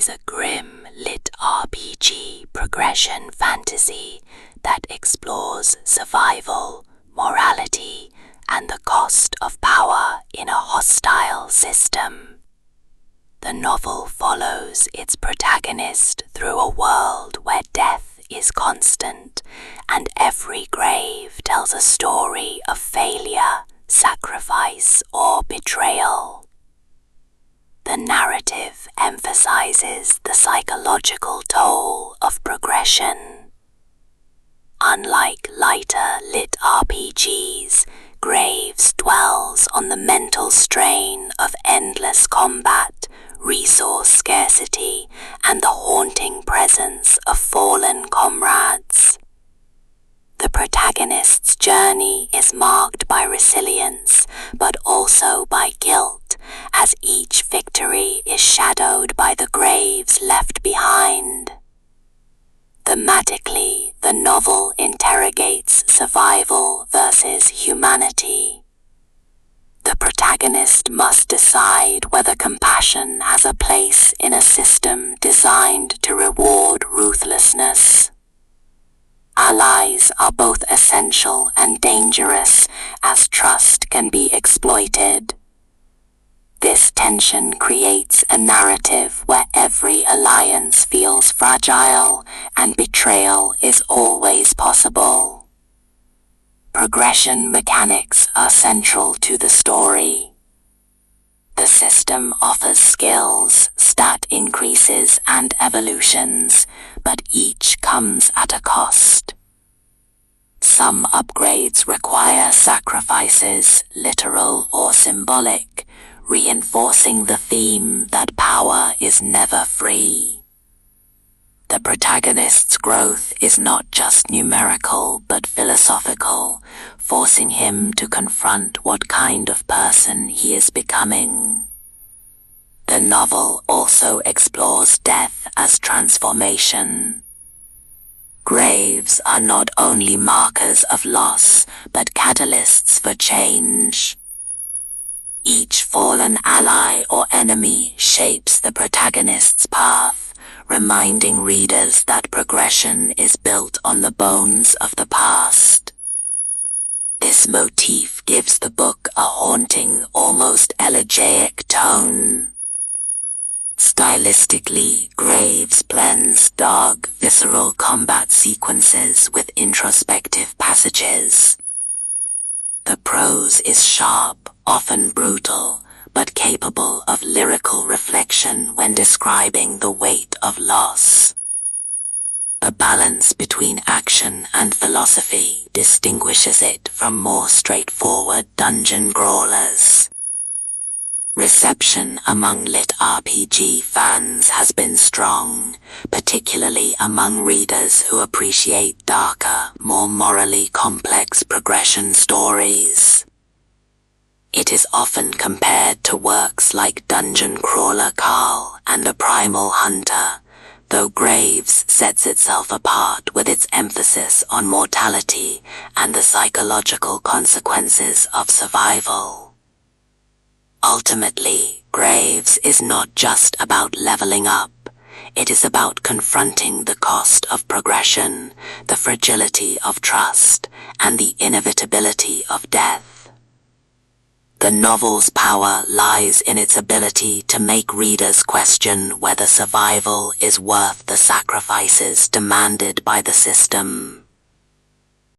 is a grim LitRPG progression fantasy that explores survival, morality, and the cost of power in a hostile system. The novel follows its protagonist through a world where death is constant, and every grave tells a story of failure, sacrifice, or betrayal. The narrative emphasizes the psychological toll of progression. Unlike lighter LitRPGs, Graves dwells on the mental strain of endless combat, resource scarcity, and the haunting presence of fallen comrades. The protagonist's journey is marked by resilience, but also by guilt, as each victory is shadowed by the graves left behind. Thematically, the novel interrogates survival versus humanity. The protagonist must decide whether compassion has a place in a system designed to reward ruthlessness. Allies are both essential and dangerous, as trust can be exploited. This tension creates a narrative where every alliance feels fragile and betrayal is always possible. Progression mechanics are central to the story. The system offers skills, stat increases, and evolutions, but each comes at a cost. Some upgrades require sacrifices, literal or symbolic, reinforcing the theme that power is never free. The protagonist's growth is not just numerical but philosophical, forcing him to confront what kind of person he is becoming. The novel also explores death as transformation. Graves are not only markers of loss, but catalysts for change. Each fallen ally or enemy shapes the protagonist's path, reminding readers that progression is built on the bones of the past. This motif gives the book a haunting, almost elegiac tone. Stylistically, Graves blends dark, visceral combat sequences with introspective passages. The prose is sharp, often brutal, but capable of lyrical reflection when describing the weight of loss. The balance between action and philosophy distinguishes it from more straightforward dungeon crawlers. Reception among LitRPG fans has been strong, particularly among readers who appreciate darker, more morally complex progression stories. It is often compared to works like Dungeon Crawler Carl and A Primal Hunter, though Graves sets itself apart with its emphasis on mortality and the psychological consequences of survival. Ultimately, Graves is not just about leveling up. It is about confronting the cost of progression, the fragility of trust, and the inevitability of death. The novel's power lies in its ability to make readers question whether survival is worth the sacrifices demanded by the system.